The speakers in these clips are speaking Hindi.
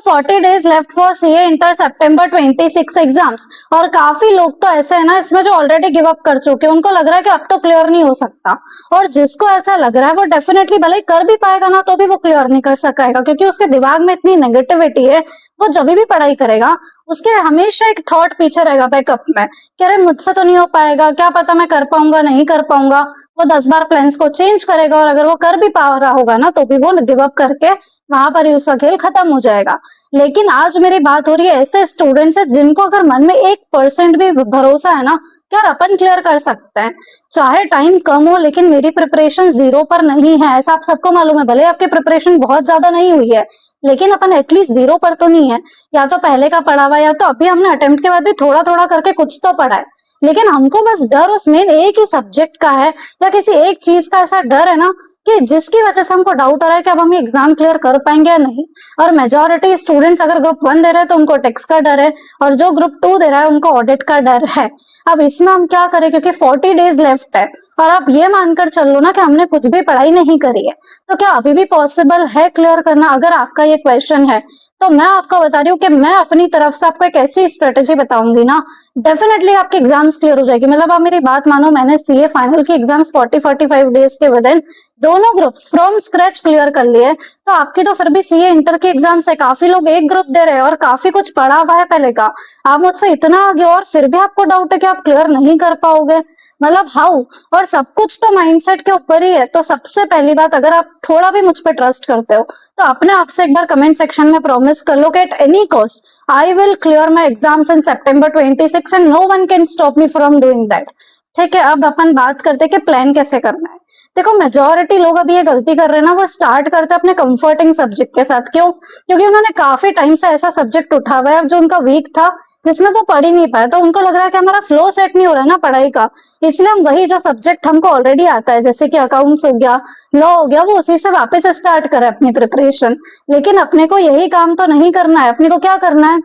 40 days left for CA inter September 26 exams. और काफी लोग तो ऐसे है ना इसमें जो ऑलरेडी गिव अप कर चुके हैं, उनको लग रहा है कि अब तो क्लियर नहीं हो सकता। और जिसको ऐसा लग रहा है वो डेफिनेटली भले ही कर भी पाएगा ना तो भी वो क्लियर नहीं कर सकेगा, क्योंकि उसके दिमाग में इतनी नेगेटिविटी है। वो जब भी पढ़ाई करेगा उसके हमेशा एक थॉट पीछे रहेगा बैकअप में कि अरे मुझसे तो नहीं हो पाएगा, क्या पता मैं कर पाऊंगा नहीं कर पाऊंगा। वो 10 बार प्लान्स को चेंज करेगा और अगर वो कर भी पा रहा होगा ना तो भी वो गिव अप करके वहां पर ही उसका खेल खत्म हो जाएगा। लेकिन आज मेरी बात हो रही है ऐसे स्टूडेंट से जिनको अगर मन में 1% भी भरोसा है ना कि यार अपन क्लियर कर सकते हैं, चाहे टाइम कम हो लेकिन मेरी प्रिपरेशन 0 पर नहीं है। ऐसा आप सबको मालूम है, भले आपकी प्रिपरेशन बहुत ज्यादा नहीं हुई है लेकिन अपन एटलीस्ट 0 पर तो नहीं है। या तो पहले का पढ़ा हुआ या तो अभी हमने अटेम्प्ट के बाद भी थोड़ा थोड़ा करके कुछ तो पढ़ा है, लेकिन हमको बस डर उस मेन एक ही सब्जेक्ट का है या किसी एक चीज का ऐसा डर है ना कि जिसकी वजह से हमको डाउट हो रहा है कि अब हम एग्जाम क्लियर कर पाएंगे या नहीं। और मेजोरिटी स्टूडेंट्स अगर ग्रुप 1 दे रहे हैं तो उनको टेक्स्ट का डर है, और जो ग्रुप 2 दे रहा है उनको ऑडिट का डर है। अब इसमें हम क्या करें, क्योंकि 40 डेज लेफ्ट है और आप ये मानकर चल लो ना कि हमने कुछ भी पढ़ाई नहीं करी है, तो क्या अभी भी पॉसिबल है क्लियर करना? अगर आपका ये क्वेश्चन है तो मैं आपको बता रही हूँ कि मैं अपनी तरफ से आपको एक ऐसी स्ट्रेटेजी बताऊंगी ना, डेफिनेटली आपकी एग्जाम्स क्लियर हो जाएगी। मतलब आप मेरी बात मानो, मैंने सीए फाइनल की एग्जाम्स 40-45 डेज के विद इन दोनों ग्रुप्स फ्रॉम स्क्रैच क्लियर कर लिए। तो आपकी तो फिर भी सीए इंटर की एग्जाम्स है, काफी लोग एक ग्रुप दे रहे हैं और काफी कुछ पढ़ा हुआ है पहले का। आप मुझसे इतना आगे और फिर भी आपको डाउट है कि आप क्लियर नहीं कर पाओगे, मतलब हाउ? और सब कुछ तो माइंडसेट के ऊपर ही है। तो सबसे पहली बात, अगर आप थोड़ा भी मुझ पर ट्रस्ट करते हो तो अपने आप से एक बार कमेंट सेक्शन में प्रॉमिस कर लो कि at any cost I will clear my exams in September 26 and no one can stop me from doing that। ठीक है, अब अपन बात करते हैं कि प्लान कैसे करना है। देखो मेजोरिटी लोग अभी ये गलती कर रहे हैं ना, वो स्टार्ट करते हैं अपने कंफर्टिंग सब्जेक्ट के साथ। क्यों? क्योंकि उन्होंने काफी टाइम से ऐसा सब्जेक्ट उठा हुआ है जो उनका वीक था, जिसमें वो पढ़ ही नहीं पाए, तो उनको लग रहा है कि हमारा फ्लो सेट नहीं हो रहा है ना पढ़ाई का, इसलिए हम वही जो सब्जेक्ट हमको ऑलरेडी आता है जैसे कि अकाउंट्स हो गया, लॉ हो गया, वो उसी से वापस स्टार्ट करें अपनी प्रिपरेशन। लेकिन अपने को यही काम तो नहीं करना है। अपने को क्या करना है?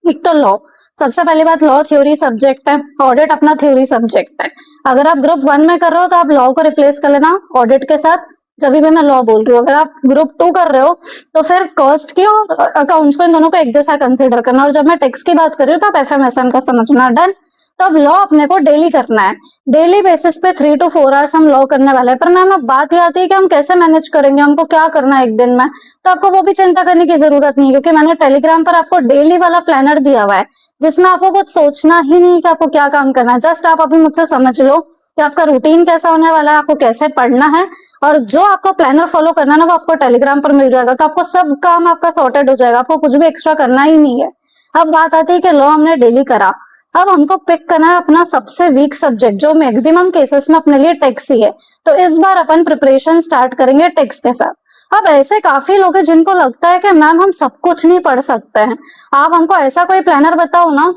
एक तो लॉ, सबसे पहली बात लॉ थ्योरी सब्जेक्ट है, ऑडिट अपना थ्योरी सब्जेक्ट है। अगर आप ग्रुप 1 में कर रहे हो तो आप लॉ को रिप्लेस कर लेना ऑडिट के साथ। जब भी मैं लॉ बोल रही हूँ, अगर आप ग्रुप 2 कर रहे हो तो फिर कॉस्ट की और अकाउंट्स को, इन दोनों को एक जैसा कंसिडर करना। और जब मैं टैक्स की बात कर रही हूँ तो आप एफएमएसएम का समझना। डन? तो अब लॉ अपने को डेली करना है, डेली बेसिस पे 3 to 4 आवर्स हम लॉ करने वाले हैं। पर मैम अब बात ये आती है कि हम कैसे मैनेज करेंगे, हमको क्या करना है एक दिन में। तो आपको वो भी चिंता करने की जरूरत नहीं है, क्योंकि मैंने टेलीग्राम पर आपको डेली वाला प्लानर दिया हुआ है जिसमें आपको कुछ सोचना ही नहीं कि आपको क्या काम करना है। जस्ट आप अभी मुझसे समझ लो कि आपका रूटीन कैसा होने वाला है, आपको कैसे पढ़ना है, और जो आपको प्लानर फॉलो करना है ना वो आपको टेलीग्राम पर मिल जाएगा। तो आपको सब काम आपका सॉर्टेड हो जाएगा, आपको कुछ भी एक्स्ट्रा करना ही नहीं है। अब बात आती है कि लॉ हमने डेली करा, अब हमको पिक करना है अपना सबसे वीक सब्जेक्ट जो मैक्सिमम केसेस में अपने लिए टैक्स ही है। तो इस बार अपन प्रिपरेशन स्टार्ट करेंगे टैक्स के साथ। अब ऐसे काफी लोग हैं जिनको लगता है कि मैम हम सब कुछ नहीं पढ़ सकते हैं, आप हमको ऐसा कोई प्लानर बताओ ना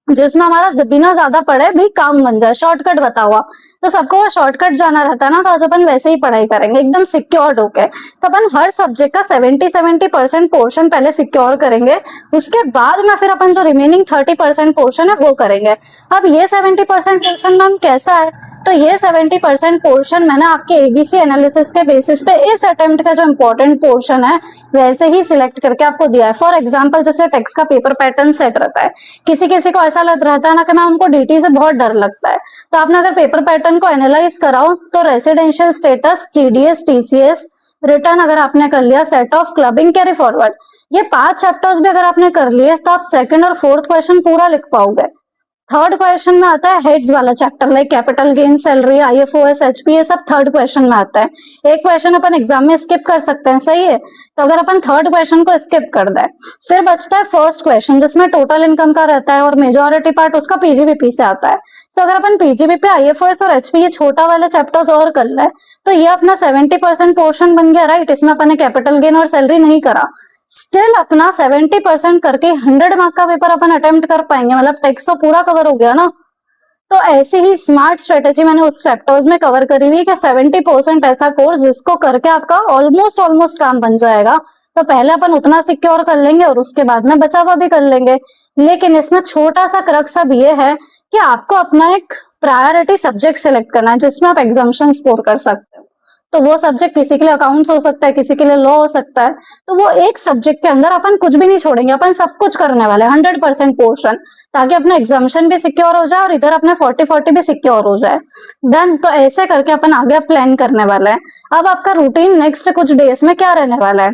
जिसमें हमारा बिना ज्यादा पढ़े भी काम बन जाए, शॉर्टकट बता हुआ। तो सबको वो शॉर्टकट जाना रहता है ना, तो आज अपन वैसे ही पढ़ाई करेंगे एकदम सिक्योर्ड होके। तो अपन हर सब्जेक्ट का 70% पोर्शन पहले सिक्योर करेंगे, उसके बाद में फिर अपन जो रिमेनिंग 30% पोर्शन है वो करेंगे। अब ये 70% पोर्शन मैम कैसा है? तो ये 70% पोर्शन मैंने आपके एबीसी एनालिसिस के बेसिस पे इस अटेम्प्ट का जो इम्पोर्टेंट पोर्शन है वैसे ही सिलेक्ट करके आपको दिया है। फॉर एग्जाम्पल जैसे टेक्स्ट का पेपर पैटर्न सेट रहता है, किसी किसी को ऐसा लग रहता है ना कि मैम हमको डीटी से बहुत डर लगता है, तो आपने अगर पेपर पैटर्न को एनालाइज कराओ तो residential status, TDS, TCS, return अगर आपने कर लिया, set of, clubbing, carry forward, ये 5 चैप्टर्स भी अगर आपने कर लिए तो आप सेकंड और फोर्थ क्वेश्चन पूरा लिख पाओगे। थर्ड क्वेश्चन में आता है हेड्स वाला chapter, like capital gain, salary, IFOS, HP, ये सब थर्ड क्वेश्चन में आता है। एक क्वेश्चन अपन एग्जाम में स्किप कर सकते हैं, सही है? तो अगर अपन थर्ड क्वेश्चन को स्किप कर दें, फिर बचता है फर्स्ट क्वेश्चन जिसमें टोटल इनकम का रहता है और मेजोरिटी पार्ट उसका पीजीबीपी से आता है। तो अगर अपन पीजीबीपी, आईएफओएस और एचपी ये छोटा वाले चैप्टर्स और कर ले तो ये अपना 70% पोर्शन बन गया, राइट? इसमें अपन ने कैपिटल गेन और सैलरी नहीं करा, स्टिल अपना 70% करके 100 मार्क का पेपर अपन अटेम्प्ट कर पाएंगे, मतलब टेक्स्ट तो पूरा कवर हो गया ना। तो ऐसी ही स्मार्ट स्ट्रेटेजी मैंने उस चैप्टर्स में कवर करी हुई कि 70% ऐसा कोर्स जिसको करके आपका ऑलमोस्ट काम बन जाएगा। तो पहले अपन उतना सिक्योर कर लेंगे और उसके बाद में बचा हुआ भी कर लेंगे। लेकिन इसमें छोटा सा क्रक्स अब ये है कि आपको अपना एक प्रायोरिटी सब्जेक्ट सिलेक्ट करना है जिसमें आप एग्जाम्शन स्कोर कर सकते हो। तो वो सब्जेक्ट किसी के लिए अकाउंट्स हो सकता है, किसी के लिए लॉ हो सकता है, तो वो एक सब्जेक्ट के अंदर अपन कुछ भी नहीं छोड़ेंगे, अपन सब कुछ करने वाले हैं 100% पोर्शन, ताकि अपना एग्जामिशन भी सिक्योर हो जाए और इधर अपने 40-40 भी सिक्योर हो जाए। डन। तो ऐसे करके अपन आगे प्लान करने वाले हैं। अब आपका रूटीन नेक्स्ट कुछ डेज में क्या रहने वाला है?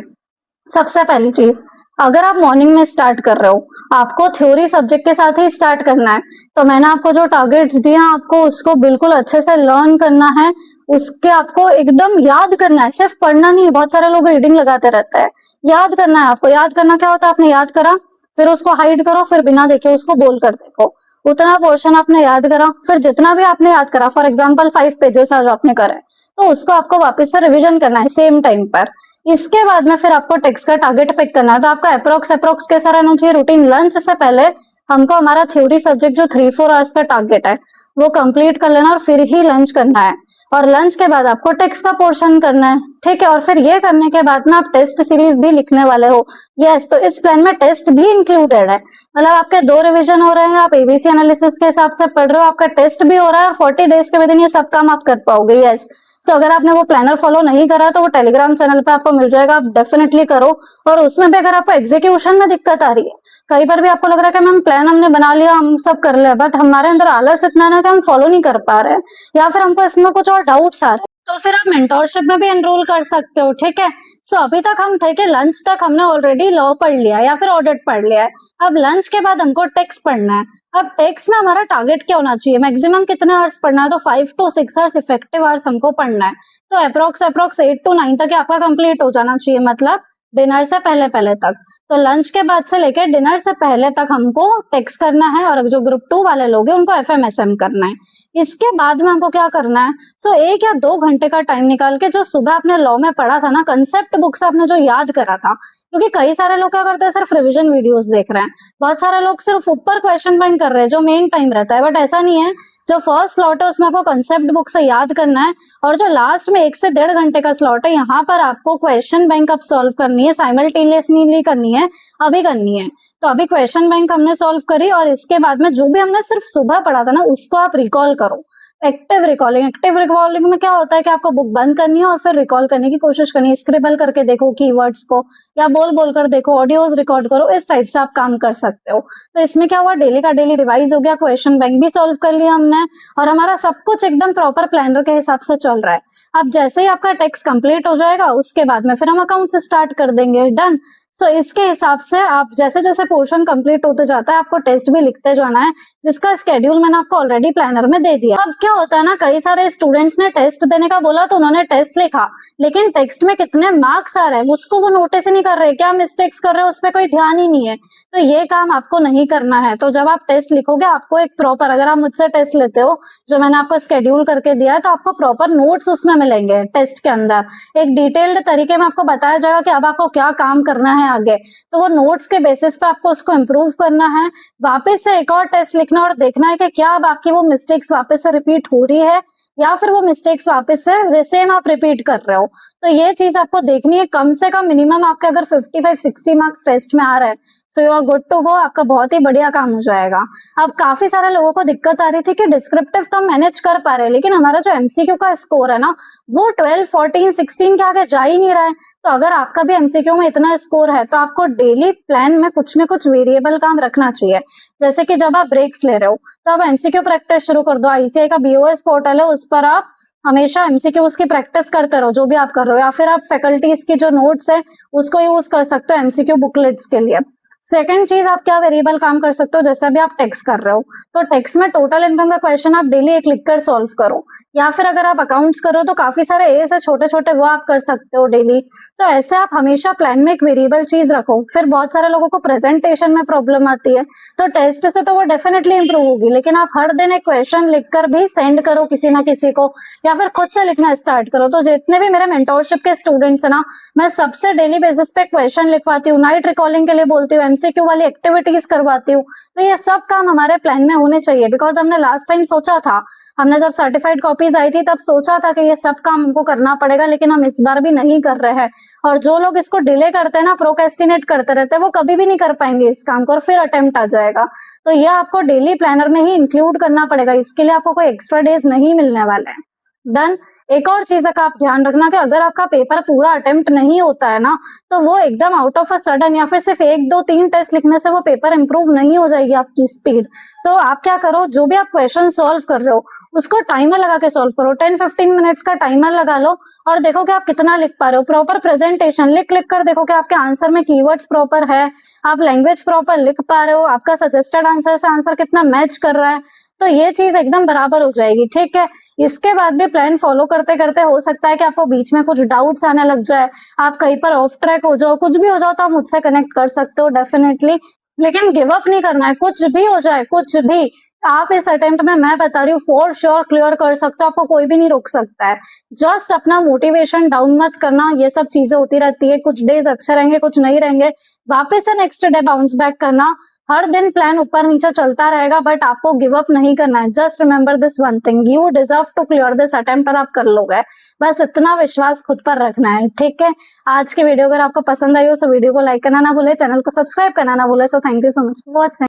सबसे पहली चीज, अगर आप मॉर्निंग में स्टार्ट कर रहे हो, आपको थ्योरी सब्जेक्ट के साथ ही स्टार्ट करना है, तो मैंने आपको जो टारगेट्स दिए हैं आपको उसको बिल्कुल अच्छे से लर्न करना है, उसके आपको एकदम याद करना है, सिर्फ पढ़ना नहीं। बहुत सारे लोग रीडिंग लगाते रहते हैं, याद करना है आपको। याद करना क्या होता है? आपने याद करा, फिर उसको हाइड करो, फिर बिना देखे उसको बोल कर देखो। उतना पोर्शन आपने याद करा, फिर जितना भी आपने याद करा, फॉर एग्जाम्पल 5 पेजेस आज आपने करे, तो उसको आपको वापस से रिविजन करना है सेम टाइम पर। इसके बाद में फिर आपको टेक्स्ट का टारगेट पिक करना है। तो आपका अप्रोक्स कैसा रहना चाहिए रूटीन? लंच से पहले हमको हमारा थ्योरी सब्जेक्ट जो 3-4 आवर्स का टारगेट है वो कंप्लीट कर लेना और फिर ही लंच करना है। और लंच के बाद आपको टेक्स्ट का पोर्शन करना है, ठीक है। और फिर ये करने के बाद में आप टेस्ट सीरीज भी लिखने वाले हो। यस, तो इस प्लान में टेस्ट भी इंक्लूडेड है। मतलब आपके 2 रिवीजन हो रहे हैं, आप एबीसी एनालिसिस के हिसाब से पढ़ रहे हो, आपका टेस्ट भी हो रहा है और 40 डेज के विद इन ये सब काम आप कर पाओगे। यस। सो अगर आपने वो प्लानर फॉलो नहीं करा तो वो टेलीग्राम चैनल पे आपको मिल जाएगा, आप डेफिनेटली करो। और उसमें भी अगर आपको एग्जीक्यूशन में दिक्कत आ रही है, कई बार भी आपको लग रहा है कि मैम प्लान हमने बना लिया, हम सब कर ले, बट हमारे अंदर आलस इतना है कि हम फॉलो नहीं कर पा रहे हैं, या फिर हमको इसमें कुछ और डाउट्स आ रहे हैं, तो फिर आप मेंटोरशिप में भी एनरोल कर सकते हो, ठीक है। सो अभी तक हम थे कि लंच तक हमने ऑलरेडी लॉ पढ़ लिया या फिर ऑडिट पढ़ लिया है। अब लंच के बाद हमको टेक्स्ट पढ़ना है। अब टेक्स्ट में हमारा टारगेट क्या होना चाहिए? मैक्सिमम कितने आवर्स पढ़ना है? तो 5 to 6 आवर्स इफेक्टिव आवर्स हमको पढ़ना है। तो अप्रोक्स 8 to 9 तक आपका कंप्लीट हो जाना चाहिए, मतलब डिनर से पहले पहले तक। तो लंच के बाद से लेकर डिनर से पहले तक हमको टेक्स्ट करना है, और जो ग्रुप 2 वाले लोग हैं उनको एफएमएसएम करना है। इसके बाद में हमको क्या करना है? 1 या 2 घंटे का टाइम निकाल के जो सुबह आपने लॉ में पढ़ा था ना, कंसेप्ट बुक से आपने जो याद करा था, क्योंकि कई सारे लोग क्या करते हैं, सिर्फ रिविजन वीडियोस देख रहे हैं, बहुत सारे लोग सिर्फ ऊपर क्वेश्चन बैंक कर रहे हैं जो मेन टाइम रहता है, बट ऐसा नहीं है। जो फर्स्ट स्लॉट है उसमें आपको कंसेप्ट बुक से याद करना है, और जो लास्ट में 1 से 1.5 घंटे का स्लॉट है, यहाँ पर आपको क्वेश्चन बैंक अब सॉल्व करनी है, साइमल्टेनियसली करनी है, अभी करनी है। तो अभी क्वेश्चन बैंक हमने सॉल्व करी, और इसके बाद में जो भी हमने सिर्फ सुबह पढ़ा था ना उसको आप रिकॉल करो। एक्टिव रिकॉलिंग में क्या होता है कि आपको बुक बंद करनी है और फिर रिकॉल करने की कोशिश करनी है, स्क्रिबल करके देखो कीवर्ड्स को, या बोल बोल कर देखो, ऑडियोज रिकॉर्ड करो, इस टाइप से आप काम कर सकते हो। तो इसमें क्या हुआ, डेली का डेली रिवाइज हो गया, क्वेश्चन बैंक भी सॉल्व कर लिया हमने, और हमारा सब कुछ एकदम प्रॉपर प्लानर के हिसाब से चल रहा है। अब जैसे ही आपका टेक्स्ट कंप्लीट हो जाएगा उसके बाद में फिर हम अकाउंट से स्टार्ट कर देंगे। डन। सो इसके हिसाब से आप जैसे जैसे पोर्शन कंप्लीट होते जाता है आपको टेस्ट भी लिखते जाना है, जिसका स्केड्यूल मैंने आपको ऑलरेडी प्लानर में दे दिया। अब क्या होता है ना, कई सारे स्टूडेंट्स ने टेस्ट देने का बोला तो उन्होंने टेस्ट लिखा, लेकिन टेक्स्ट में कितने मार्क्स आ रहे हैं उसको वो नोटिस ही नहीं कर रहे, क्या मिस्टेक्स कर रहे हैं उस पर कोई ध्यान ही नहीं है। तो ये काम आपको नहीं करना है। तो जब आप टेस्ट लिखोगे आपको एक प्रॉपर, अगर आप मुझसे टेस्ट लेते हो जो मैंने आपको स्केड्यूल करके दिया है, तो आपको प्रॉपर नोट्स उसमें मिलेंगे। टेस्ट के अंदर एक डिटेल्ड तरीके में आपको बताया जाएगा कि अब आपको क्या काम करना है आगे, तो वो नोट्स के बेसिस पे आपको उसको इम्प्रूव करना है। वापस से एक और टेस्ट लिखना और देखना है कि क्या अब आपकी वो मिस्टेक्स वापस से रिपीट हो रही है, या फिर वो मिस्टेक्स वापस से सेम आप रिपीट कर रहे हो। तो ये चीज आपको देखनी है। कम से कम मिनिमम आपके अगर 55-60 मार्क्स टेस्ट में आ रहे हैं, so you are good to go, आपका बहुत ही बढ़िया काम हो जाएगा। अब काफी सारे लोगों को दिक्कत आ रही थी कि डिस्क्रिप्टिव तो हम मैनेज कर पा रहे हैं, लेकिन हमारा जो एमसीक्यू का स्कोर है ना वो 12, 14, 16 के आगे जा ही नहीं रहा है। तो अगर आपका भी एमसीक्यू में इतना स्कोर है तो आपको डेली प्लान में कुछ न कुछ वेरिएबल काम रखना चाहिए। जैसे कि जब आप ब्रेक्स ले रहे हो तो आप एमसीक्यू प्रैक्टिस शुरू कर दो। आईसीआई का बीओएस पोर्टल है, उस पर आप हमेशा एमसीक्यू उसकी प्रैक्टिस करते रहो जो भी आप कर रहे हो, या फिर आप फैकल्टीज की जो नोट्स है उसको यूज कर सकते हो एमसीक्यू बुकलेट्स के लिए। सेकंड चीज, आप क्या वेरिएबल काम कर सकते हो, जैसे भी आप टेक्स्ट कर रहे हो तो टेक्स्ट में टोटल इनकम का क्वेश्चन आप डेली एक लिखकर सॉल्व करो, या फिर अगर आप अकाउंट्स कर रहे हो तो काफी सारे ए से छोटे छोटे वो आप कर सकते हो डेली। तो ऐसे आप हमेशा प्लान में एक वेरिएबल चीज रखो। फिर बहुत सारे लोगों को प्रेजेंटेशन में प्रॉब्लम आती है, तो टेस्ट से तो वो डेफिनेटली इंप्रूव होगी, लेकिन आप हर दिन एक क्वेश्चन लिखकर भी सेंड करो किसी ना किसी को, या फिर खुद से लिखना स्टार्ट करो। तो जितने भी मेरे मेंटोरशिप के स्टूडेंट्स है ना, मैं सबसे डेली बेसिस पे क्वेश्चन लिखवाती हूँ, नाइट रिकॉलिंग के लिए बोलती हूँ, एमसीक्यू वाली एक्टिविटीज करवाती हूँ। तो ये सब काम हमारे प्लान में होने चाहिए, बिकॉज हमने लास्ट टाइम सोचा था, हमने जब सर्टिफाइड कॉपीज आई थी तब सोचा था कि ये सब काम हमको करना पड़ेगा, लेकिन हम इस बार भी नहीं कर रहे हैं। और जो लोग इसको डिले करते हैं ना, प्रोक्रेस्टिनेट करते रहते हैं, वो कभी भी नहीं कर पाएंगे इस काम को, और फिर अटेम्प्ट आ जाएगा। तो ये आपको डेली प्लानर में ही इंक्लूड करना पड़ेगा, इसके लिए आपको कोई एक्स्ट्रा डेज नहीं मिलने वाले हैं। डन। एक और चीज का आप ध्यान रखना कि अगर आपका पेपर पूरा अटेम्प्ट नहीं होता है ना, तो वो एकदम आउट ऑफ अ सडन या फिर सिर्फ 1 2 3 टेस्ट लिखने से वो पेपर इंप्रूव नहीं हो जाएगी आपकी स्पीड। तो आप क्या करो, जो भी आप क्वेश्चन सॉल्व कर रहे हो उसको टाइमर लगा के सॉल्व करो। 10 15 मिनट्स का टाइमर लगा लो और देखो कि आप कितना लिख पा रहे हो। प्रॉपर प्रेजेंटेशन लिख लिख कर देखो कि आपके आंसर में कीवर्ड्स प्रॉपर है, आप लैंग्वेज प्रॉपर लिख पा रहे हो, आपका सजेस्टेड आंसर से आंसर कितना मैच कर रहा है, तो ये चीज एकदम बराबर हो जाएगी। ठीक है, इसके बाद भी प्लान फॉलो करते करते हो सकता है कि आपको बीच में कुछ डाउट्स आने लग जाए, आप कहीं पर ऑफ ट्रैक हो जाओ, कुछ भी हो जाओ, तो आप मुझसे कनेक्ट कर सकते हो डेफिनेटली। लेकिन गिव अप नहीं करना है, कुछ भी हो जाए कुछ भी, आप इस अटेम्प्ट में मैं बता रही हूँ फॉर श्योर क्लियर कर सकते हो, आपको कोई भी नहीं रोक सकता है। जस्ट अपना मोटिवेशन डाउन मत करना, ये सब चीजें होती रहती है, कुछ डेज अच्छे रहेंगे कुछ नहीं रहेंगे, वापस से नेक्स्ट डे बाउंस बैक करना। हर दिन प्लान ऊपर नीचे चलता रहेगा, बट आपको गिव अप नहीं करना है। Just remember this one thing, you deserve to clear this attempt और आप कर लोगे, बस इतना विश्वास खुद पर रखना है। ठीक है, आज की वीडियो अगर आपको पसंद आई हो तो वीडियो को लाइक करना ना भूले, चैनल को सब्सक्राइब करना ना भूले। So thank you so much for watching.